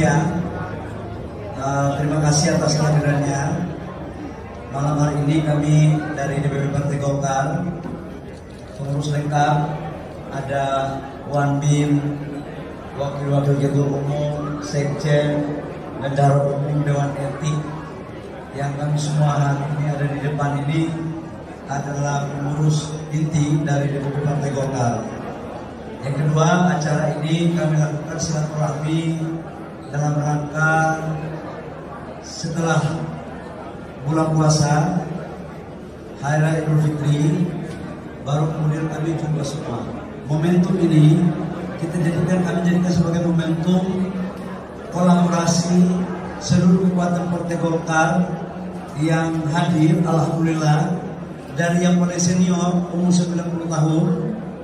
berbahagia. Terima kasih atas kehadirannya. Malam hari ini kami dari DPP Partai Golkar, pengurus lengkap, ada Wan Bin, wakil-wakil ketua umum, sekjen, bendahara umum, dewan etik, yang kami semua hari ini ada di depan ini adalah pengurus inti dari DPP Partai Golkar. Yang kedua, acara ini kami lakukan silaturahmi dalam rangka setelah bulan puasa, Hari Raya Idul Fitri, baru kemudian kami jumpa semua. Momentum ini kami jadikan sebagai momentum kolaborasi seluruh kekuatan Partai Golkar yang hadir, alhamdulillah, dari yang paling senior umur 90 tahun,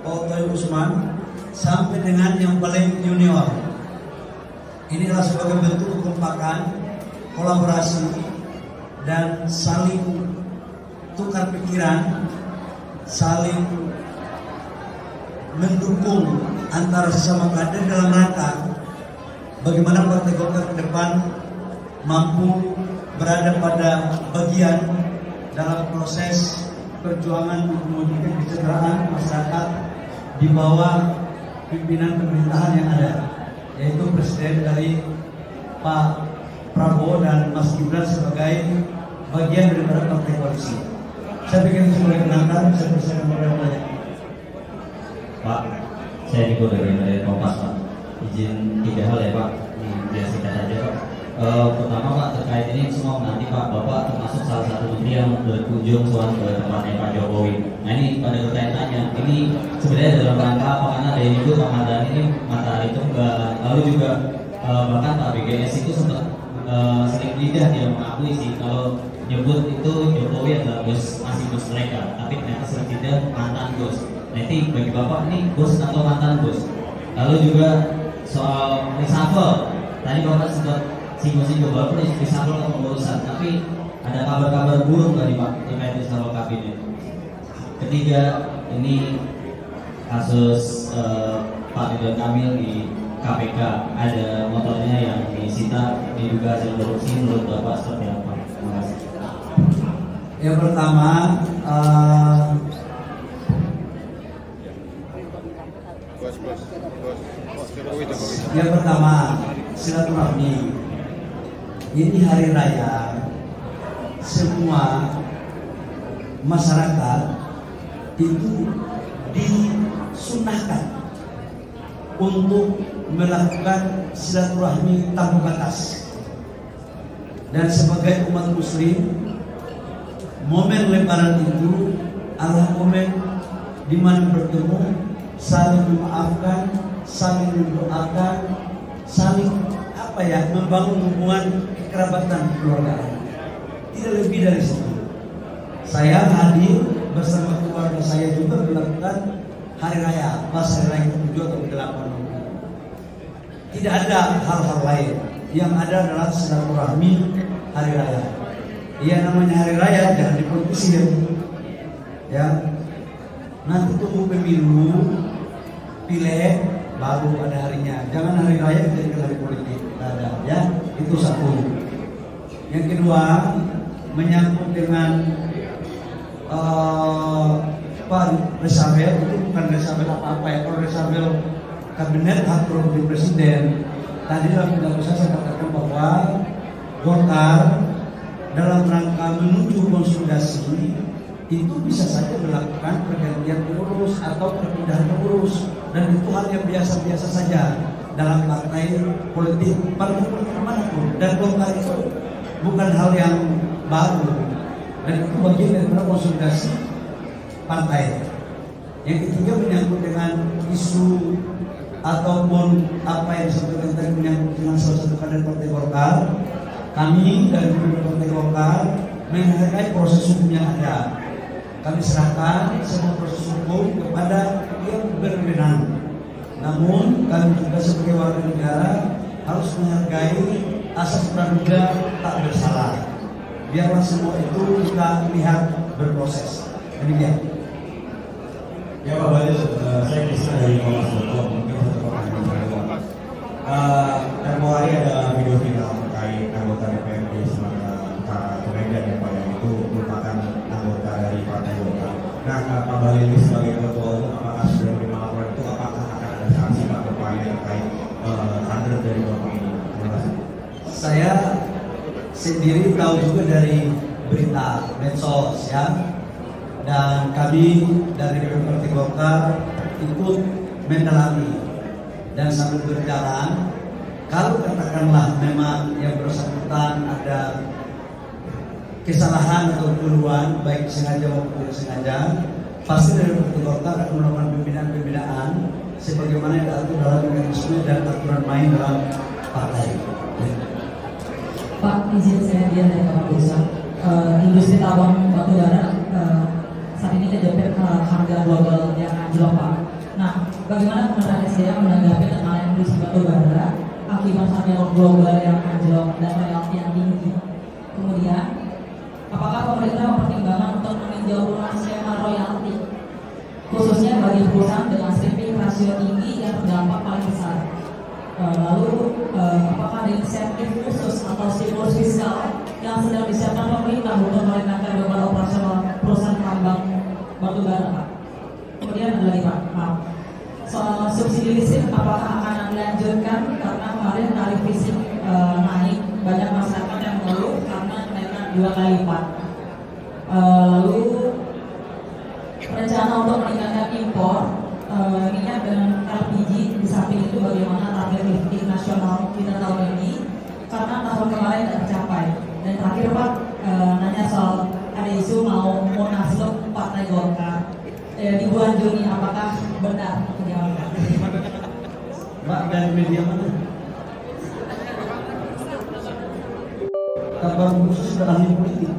Pak Otoy Usman, sampai dengan yang paling junior. Ini adalah sebagai bentuk kekompakan, kolaborasi, dan saling tukar pikiran, saling mendukung antara sesama kader dalam rangka bagaimana Partai Golkar ke depan mampu berada pada bagian dalam proses perjuangan mewujudkan kesejahteraan masyarakat di bawah pimpinan pemerintahan yang ada, yaitu Presiden dari Pak Prabowo dan Mas Gibran sebagai bagian daripada partai koalisi. Saya pikir itu sudah kenalkan, saya persilakan bertanya. Pak, saya Niko dari Kompas, Pak. Izin 3 hal ya Pak, biar singkat aja Pak. Pertama Pak, terkait ini semua nanti Pak, Bapak termasuk salah satu menteri yang berkunjung ke tempatnya Pak Jokowi. Nah ini pada bertanya, ini sebenarnya dalam rangka apa? Karena dari minggu Ramadan ini matahari tunggal, lalu juga bahkan Pak BGS itu sempat sering lidah dia mengakui sih kalau nyebut itu Jokowi adalah masih bos mereka, tapi ternyata sering lidah mantan bos. Nanti bagi Bapak ini bos atau mantan bos? Lalu juga soal reshuffle, tadi Bapak sempat singgung-singgung walaupun reshuffle kepengurusan, tapi ada kabar-kabar buruk tadi Pak terkait reshuffle kabinet. Ketiga, ini kasus Pak Ridwan Kamil di KPK, ada motornya yang disita diduga hasil korupsi, menurut Bapak seperti apa? Terima kasih. Yang pertama, silaturahmi. Ini hari raya, semua masyarakat itu disunahkan untuk melakukan silaturahmi tanpa batas. Dan sebagai umat muslim, momen lebaran itu adalah momen di mana bertemu, saling memaafkan, saling mendoakan, saling membangun hubungan kekerabatan keluargaan. Tidak lebih dari situ. Saya hadir bersama keluarga saya juga melakukan hari raya, pas hari raya ke-7 atau ke-8. Tidak ada hal-hal lain. Yang ada adalah silaturahmi hari raya. Ya namanya hari raya jangan dipolitisir. Ya. Nanti tunggu pemilu, pileg, baru ada harinya. Jangan hari raya dijadikan hari politik. Tidak ada, ya. Itu satu. Yang kedua, menyangkut dengan Pak reshuffle, itu bukan reshuffle apa-apa ya. Kalau reshuffle kabinet hak prerogatif presiden. Tadi dalam pidato saya katakan bahwa Golkar dalam rangka menuju konsolidasi itu bisa saja melakukan pergantian pengurus atau perpindahan pengurus, dan itu hal yang biasa-biasa saja dalam partai politik manapun. Dan Golkar itu bukan hal yang baru, dan itu bagian dari konsolidasi partai. Yang ketiga menyangkut dengan isu ataupun apa yang disampaikan tadi menyangkut dengan salah satu kader Partai Golkar. Kami dari Partai Golkar menghargai proses hukum yang ada. Kami serahkan semua proses hukum kepada yang berwenang. Namun kami juga sebagai warga negara harus menghargai asas praduga tak bersalah. Biarlah semua itu kita lihat berproses. Demikian. Ya Pak Bayu, saya Krisna dari Kompas.com. Tempoh hari ada saya sendiri tahu juga dari berita medsos ya, dan kami dari Partai Golkar ikut mendalami dan sambil berjalan. Kalau katakanlah memang yang bersangkutan ada kesalahan atau keliruan baik sengaja maupun tidak sengaja, pasti dari Partai Golkar akan melakukan pembinaan sebagaimana yang diatur dalam mekanisme dan aturan main dalam partai. Pak, izin saya dia dari Kamar Bursa. Industri tambang batubara saat ini terjepit harga global yang anjlok, Pak. Nah, bagaimana Kementerian SDM menanggapi tekanan industri batubara akibat harga global yang anjlok dan royalti yang tinggi? Kemudian, apakah pemerintah mempertimbangkan untuk meninjau ulang skema royalti, khususnya bagi perusahaan dengan stripping rasio tinggi yang terdampak paling besar? Lalu, apakah ada insentif khusus atau stimulus fiskal yang sedang disiapkan pemerintah untuk meringankan beban operasional perusahaan tambang batubara, Pak? Kemudian ada lagi, Pak, maaf, soal subsidi listrik, apakah akan dilanjutkan karena kemarin tarif listrik naik, banyak masyarakat yang mengeluh karena kenaikan 2 kali lipat. Lalu rencana untuk meningkatkan impor minyak dan LPG, di samping itu bagaimana target listrik nasional kita tahun ini karena tahun kemarin tidak tercapai. Dan terakhir, Pak, nanya soal ada isu mau munaslup Partai Golkar di bulan Juni, apakah benar atau tidak? Mbak, dari media mana? Kabar khusus sudah ahli politik.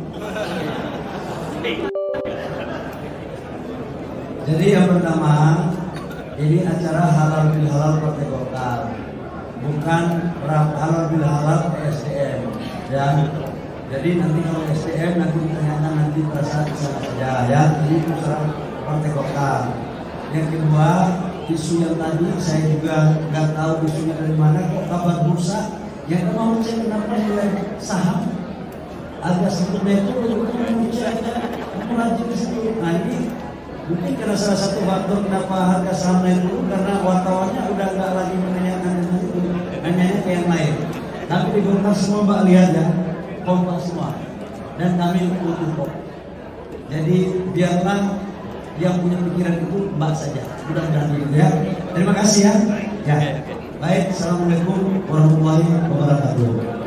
Jadi yang pertama, ini acara halal bil halal Partai Golkar, bukan halal bil halal SDM. Dan jadi nanti kalau SDM nanti ditanyakan nanti pada saat di sana saja ya. Ini usaha Partai Golkar. Yang kedua, isu yang tadi saya juga nggak tahu isunya dari mana. Kok kabar bursa yang mau cek kenapa nilai saham agak sedikit naik turun, mau cek mulai di situ. Nah ini mungkin karena salah satu faktor kenapa harga saham naik turun karena wartawannya udah nggak lagi menanyakan itu, nanyanya ke yang lain. Tapi di Golkar semua Mbak lihat ya, kompak semua, dan kami utuh. Jadi biarlah yang punya pikiran itu Mbak saja. Mudah-mudahan begitu ya. Terima kasih ya. Ya. Baik, assalamualaikum warahmatullahi wabarakatuh.